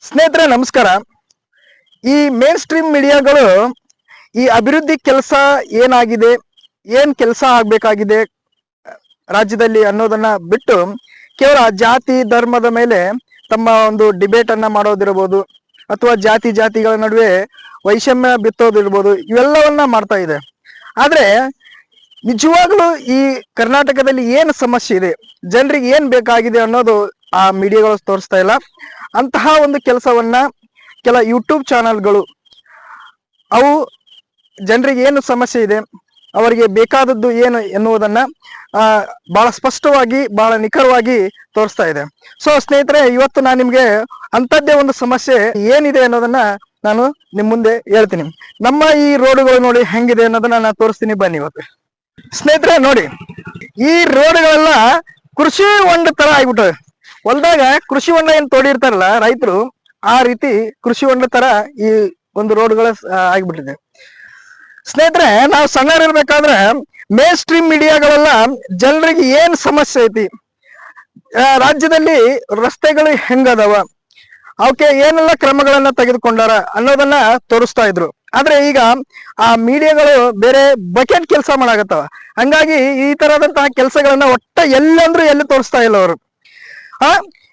ಸ್ನೇಹಿತರೆ ನಮಸ್ಕಾರ. ಈ ಮೇನ್ ಸ್ಟ್ರೀಮ್ ಮೀಡಿಯಾಗಳು ಈ ಅಭಿವೃದ್ಧಿ ಕೆಲಸ ಏನಾಗಿದೆ, ಏನ್ ಕೆಲಸ ಆಗ್ಬೇಕಾಗಿದೆ ರಾಜ್ಯದಲ್ಲಿ ಅನ್ನೋದನ್ನ ಬಿಟ್ಟು ಕೇವಲ ಜಾತಿ ಧರ್ಮದ ಮೇಲೆ ತಮ್ಮ ಒಂದು ಡಿಬೇಟ್ ಅನ್ನ ಮಾಡೋದಿರಬಹುದು, ಅಥವಾ ಜಾತಿಗಳ ನಡುವೆ ವೈಷಮ್ಯ ಬಿತ್ತೋದಿರ್ಬೋದು, ಇವೆಲ್ಲವನ್ನ ಮಾಡ್ತಾ ಇದೆ. ಆದ್ರೆ ನಿಜವಾಗ್ಲೂ ಈ ಕರ್ನಾಟಕದಲ್ಲಿ ಏನು ಸಮಸ್ಯೆ ಇದೆ, ಜನರಿಗೆ ಏನ್ ಬೇಕಾಗಿದೆ ಅನ್ನೋದು ಆ ಮೀಡಿಯಾಗಳು ತೋರಿಸ್ತಾ ಇಲ್ಲ. ಅಂತಹ ಒಂದು ಕೆಲಸವನ್ನ ಕೆಲ ಯೂಟ್ಯೂಬ್ ಚಾನೆಲ್ಗಳು ಅವು ಜನರಿಗೆ ಏನು ಸಮಸ್ಯೆ ಇದೆ, ಅವರಿಗೆ ಬೇಕಾದದ್ದು ಏನು ಎನ್ನುವುದನ್ನ ಬಹಳ ಸ್ಪಷ್ಟವಾಗಿ ಬಹಳ ನಿಖರವಾಗಿ ತೋರಿಸ್ತಾ ಇದೆ. ಸೊ ಸ್ನೇಹಿತರೆ, ಇವತ್ತು ನಾನು ನಿಮ್ಗೆ ಅಂಥದ್ದೇ ಒಂದು ಸಮಸ್ಯೆ ಏನಿದೆ ಅನ್ನೋದನ್ನ ನಾನು ನಿಮ್ ಮುಂದೆ ಹೇಳ್ತೀನಿ. ನಮ್ಮ ಈ ರೋಡ್ಗಳು ನೋಡಿ ಹೆಂಗಿದೆ ಅನ್ನೋದನ್ನ ನಾನು ತೋರಿಸ್ತೀನಿ, ಬನ್ನಿ. ಇವತ್ತು ಸ್ನೇಹಿತರೆ ನೋಡಿ, ಈ ರೋಡ್ಗಳೆಲ್ಲ ಕೃಷಿ ಹೊಂಡ ತರ ಆಗ್ಬಿಟ್ಟವೆ. ಹೊಲದಾಗ ಕೃಷಿ ಹೊಂಡ ಏನ್ ತೋಡಿರ್ತಾರಲ್ಲ ರೈತರು, ಆ ರೀತಿ ಕೃಷಿ ಹೊಂಡ ತರ ಈ ಒಂದು ರೋಡ್ಗಳು ಆಗ್ಬಿಟ್ಟಿದೆ. ಸ್ನೇಹಿತರೆ, ನಾವು ಸಣ್ಣರಿರ್ಬೇಕಾದ್ರೆ ಮೇನ್ ಸ್ಟ್ರೀಮ್ ಮೀಡಿಯಾಗಳೆಲ್ಲ ಜನರಿಗೆ ಏನ್ ಸಮಸ್ಯೆ ಐತಿ, ರಾಜ್ಯದಲ್ಲಿ ರಸ್ತೆಗಳು ಹೆಂಗದವ, ಅವಕ್ಕೆ ಏನೆಲ್ಲ ಕ್ರಮಗಳನ್ನ ತೆಗೆದುಕೊಂಡಾರ ಅನ್ನೋದನ್ನ ತೋರಿಸ್ತಾ ಇದ್ರು. ಆದ್ರೆ ಈಗ ಆ ಮೀಡಿಯಾಗಳು ಬೇರೆ ಬಕೆಟ್ ಕೆಲಸ ಮಾಡಾಕತ್ತವ. ಹಂಗಾಗಿ ಈ ತರದಂತಹ ಕೆಲಸಗಳನ್ನ ಒಟ್ಟ ಎಲ್ಲಂದ್ರೂ ಎಲ್ಲಿ ತೋರಿಸ್ತಾ ಇಲ್ಲ ಅವರು.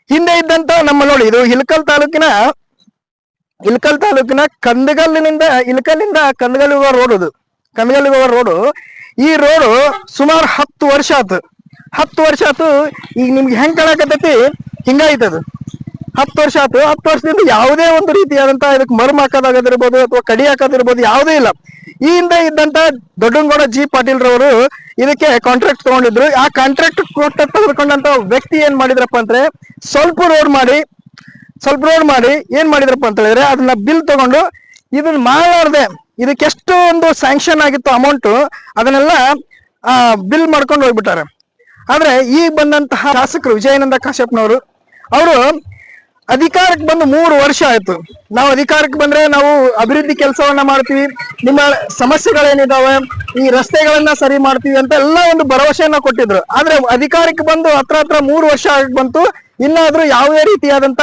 ಹಿಂದೆ ಇದ್ದಂತ ನಮ್ಮ ನೋಡಿ, ಇದು ಇಳಕಲ್ ತಾಲೂಕಿನ ಕಂದಗಲ್ಲಿನಿಂದ ಕಂದಗಲ್ ಹೋಗೋ ರೋಡ್. ಇದು ಕಂದಗಲ್ ಹೋಗೋ ರೋಡು. ಈ ರೋಡು ಸುಮಾರು 10 ವರ್ಷ ಆತು. ಈಗ ನಿಮ್ಗೆ ಹೆಂಗ್ ಕಾಣಕತ್ತೈತಿ ಹಿಂಗಾಯ್ತದು. 10 ವರ್ಷ ಆತು. 10 ವರ್ಷದಿಂದ ಯಾವುದೇ ಒಂದು ರೀತಿಯಾದಂತ ಇದಕ್ಕೆ ಮರ್ಮ ಹಾಕೋದಾಗದಿರ್ಬೋದು ಅಥವಾ ಕಡಿ ಹಾಕೋದಿರ್ಬೋದು ಯಾವುದೇ ಇಲ್ಲ. ಈ ಹಿಂದೆ ಇದ್ದಂತ ದೊಡ್ಡನಗೌಡ ಜಿ ಪಾಟೀಲ್ ರವರು ಇದಕ್ಕೆ ಕಾಂಟ್ರಾಕ್ಟ್ ತಗೊಂಡಿದ್ರು. ಆ ಕಾಂಟ್ರಾಕ್ಟ್ ತೆಗೆದುಕೊಂಡಂತ ವ್ಯಕ್ತಿ ಏನ್ ಮಾಡಿದ್ರಪ್ಪ ಅಂದ್ರೆ, ಸ್ವಲ್ಪ ರೋಡ್ ಮಾಡಿ ಏನ್ ಮಾಡಿದ್ರಪ್ಪ ಅಂತ ಹೇಳಿದ್ರೆ, ಅದನ್ನ ಬಿಲ್ ತಗೊಂಡು ಇದನ್ನ ಮಾಡಲಾರ್ದೆ ಇದಕ್ಕೆ ಎಷ್ಟು ಒಂದು ಸ್ಯಾಂಕ್ಷನ್ ಆಗಿತ್ತು ಅಮೌಂಟ್, ಅದನ್ನೆಲ್ಲ ಬಿಲ್ ಮಾಡ್ಕೊಂಡು ಹೋಗ್ಬಿಟ್ಟಾರೆ. ಆದ್ರೆ ಈಗ ಬಂದಂತಹ ಶಾಸಕರು ವಿಜಯಾನಂದ ಕಾಶ್ಯಪ್ನವರು, ಅವರು ಅಧಿಕಾರಕ್ಕೆ ಬಂದು 3 ವರ್ಷ ಆಯ್ತು. ನಾವು ಅಧಿಕಾರಕ್ಕೆ ಬಂದ್ರೆ ನಾವು ಅಭಿವೃದ್ಧಿ ಕೆಲಸವನ್ನ ಮಾಡ್ತೀವಿ, ನಿಮ್ಮ ಸಮಸ್ಯೆಗಳೇನಿದಾವೆ ಈ ರಸ್ತೆಗಳನ್ನ ಸರಿ ಮಾಡ್ತೀವಿ ಅಂತ ಎಲ್ಲ ಒಂದು ಭರವಸೆಯನ್ನ ಕೊಟ್ಟಿದ್ರು. ಆದ್ರೆ ಅಧಿಕಾರಕ್ಕೆ ಬಂದು ಹತ್ರ 3 ವರ್ಷ ಆಗಿ ಬಂತು, ಇನ್ನಾದ್ರೂ ಯಾವುದೇ ರೀತಿಯಾದಂತ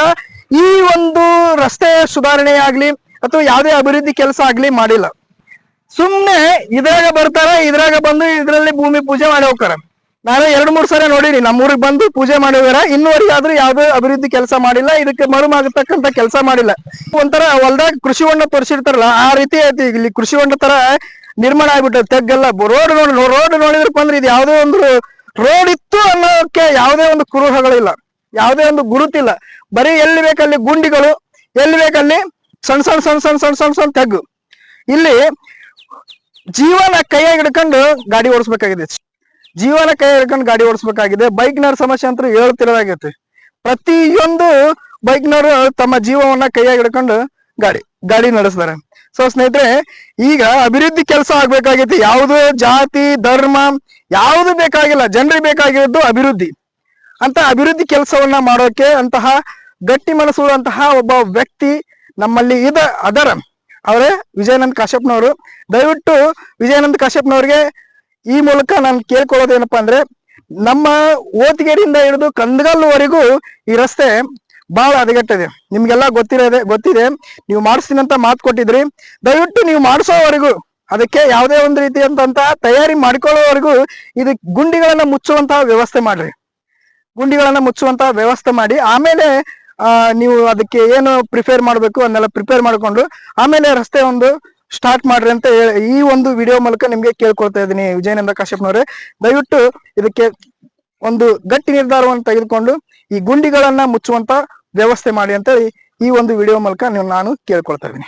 ಈ ಒಂದು ರಸ್ತೆ ಸುಧಾರಣೆ ಆಗ್ಲಿ ಅಥವಾ ಯಾವುದೇ ಅಭಿವೃದ್ಧಿ ಕೆಲಸ ಆಗ್ಲಿ ಮಾಡಿಲ್ಲ. ಸುಮ್ನೆ ಇದ್ರಾಗ ಬರ್ತಾರೆ, ಇದ್ರಾಗ ಬಂದು ಇದ್ರಲ್ಲಿ ಭೂಮಿ ಪೂಜೆ ಮಾಡಿ ಹೋಗ್ತಾರೆ. ನಾನು 2-3 ಸಲ ನೋಡಿನಿ, ನಮ್ಮೂರಿಗೆ ಬಂದು ಪೂಜೆ ಮಾಡಿ ಹೋಗ್ಯಾರ. ಇನ್ನೂವರೆಗೆ ಆದ್ರೂ ಯಾವ್ದು ಅಭಿವೃದ್ಧಿ ಕೆಲಸ ಮಾಡಿಲ್ಲ, ಇದಕ್ಕೆ ಮರುಮಾಗತಕ್ಕಂತ ಕೆಲಸ ಮಾಡಿಲ್ಲ. ಒಂಥರ ಹೊಲ್ದಾಗ ಕೃಷಿ ಹೊಂಡ ತೋರಿಸಿರ್ತಾರಲ್ಲ, ಆ ರೀತಿ ಐತಿ ಇಲ್ಲಿ ಕೃಷಿ ಹೊಂಡ ತರ ನಿರ್ಮಾಣ ಆಗ್ಬಿಟ್ಟೆ. ತೆಗ್ಗೆಲ್ಲ ರೋಡ್ ನೋಡಿದ್ರಪ್ಪ ಅಂದ್ರೆ ಇದು ಯಾವುದೇ ಒಂದು ರೋಡ್ ಇತ್ತು ಅನ್ನೋಕೆ ಯಾವುದೇ ಒಂದು ಕುರುಹಗಳಿಲ್ಲ, ಯಾವುದೇ ಒಂದು ಗುರುತಿಲ್ಲ. ಬರೀ ಎಲ್ಲಿ ಬೇಕಲ್ಲಿ ಗುಂಡಿಗಳು, ಎಲ್ಲಿ ಬೇಕಲ್ಲಿ ಸಣ್ಣ ತೆಗ್ಗು. ಇಲ್ಲಿ ಜೀವನ ಕೈಯಾಗಿ ಹಿಡ್ಕೊಂಡು ಗಾಡಿ ಓಡಿಸ್ಬೇಕಾಗಿದೆ. ಬೈಕ್ನವ್ರ ಸಮಸ್ಯೆ ಅಂತೂ ಹೇಳ್ತಿರೋದಾಗೈತಿ. ಪ್ರತಿಯೊಂದು ಬೈಕ್ನವರು ತಮ್ಮ ಜೀವವನ್ನ ಕೈಯಾಗಿ ಹಿಡ್ಕೊಂಡು ಗಾಡಿ ನಡೆಸ್ತಾರೆ. ಸೊ ಸ್ನೇಹಿತರೆ, ಈಗ ಅಭಿವೃದ್ಧಿ ಕೆಲಸ ಆಗ್ಬೇಕಾಗೈತಿ. ಯಾವುದು ಜಾತಿ ಧರ್ಮ ಯಾವುದು ಬೇಕಾಗಿಲ್ಲ, ಜನರಿಗೆ ಬೇಕಾಗಿರೋದು ಅಭಿವೃದ್ಧಿ. ಅಂತ ಅಭಿವೃದ್ಧಿ ಕೆಲಸವನ್ನ ಮಾಡೋಕೆ ಅಂತಹ ಗಟ್ಟಿ ಮನಸ್ಸುಳ್ಳಂತಹ ಒಬ್ಬ ವ್ಯಕ್ತಿ ನಮ್ಮಲ್ಲಿ ಅದರ ಅವರೇ ವಿಜಯಾನಂದ ಕಾಶ್ಯಪ್ನವರು. ದಯವಿಟ್ಟು ವಿಜಯಾನಂದ ಕಾಶ್ಯಪ್ನವ್ರಿಗೆ ಈ ಮೂಲಕ ನಾನು ಕೇಳ್ಕೊಳ್ಳೋದೇನಪ್ಪಾ ಅಂದ್ರೆ, ನಮ್ಮ ಓತಿಗೆರೆಯಿಂದ ಹಿಡಿದು ಕಂದಗಲ್ವರೆಗೂ ಈ ರಸ್ತೆ ಬಹಳ ಹದಗೆಟ್ಟಿದೆ. ನಿಮ್ಗೆಲ್ಲ ಗೊತ್ತಿದೆ. ನೀವು ಮಾಡಿಸ್ತೀನಿ ಅಂತ ಮಾತು ಕೊಟ್ಟಿದ್ರಿ. ದಯವಿಟ್ಟು ನೀವು ಮಾಡಿಸೋವರೆಗೂ, ಅದಕ್ಕೆ ಯಾವುದೇ ಒಂದು ರೀತಿಯಂತ ತಯಾರಿ ಮಾಡ್ಕೊಳ್ಳೋವರೆಗೂ ಇದು ಗುಂಡಿಗಳನ್ನ ಮುಚ್ಚುವಂತಹ ವ್ಯವಸ್ಥೆ ಮಾಡಿ ಆಮೇಲೆ ನೀವು ಅದಕ್ಕೆ ಏನು ಪ್ರಿಪೇರ್ ಮಾಡಬೇಕು ಅದನ್ನೆಲ್ಲ ಪ್ರಿಪೇರ್ ಮಾಡಿಕೊಂಡು ಆಮೇಲೆ ರಸ್ತೆ ಒಂದು ಸ್ಟಾರ್ಟ್ ಮಾಡ್ರಿ ಅಂತ ಈ ಒಂದು ವಿಡಿಯೋ ಮೂಲಕ ನಿಮ್ಗೆ ಕೇಳ್ಕೊಳ್ತಾ ಇದ್ದೀನಿ. ವಿಜಯಾನಂದ ಕಾಶ್ಯಪ್ನವರೇ, ದಯವಿಟ್ಟು ಇದಕ್ಕೆ ಒಂದು ಗಟ್ಟಿ ನಿರ್ಧಾರವನ್ನು ತೆಗೆದುಕೊಂಡು ಈ ಗುಂಡಿಗಳನ್ನ ಮುಚ್ಚುವಂತ ವ್ಯವಸ್ಥೆ ಮಾಡಿ ಅಂತೇಳಿ ಈ ಒಂದು ವಿಡಿಯೋ ಮೂಲಕ ನಾನು ಕೇಳ್ಕೊಳ್ತಾ ಇದ್ದೀನಿ.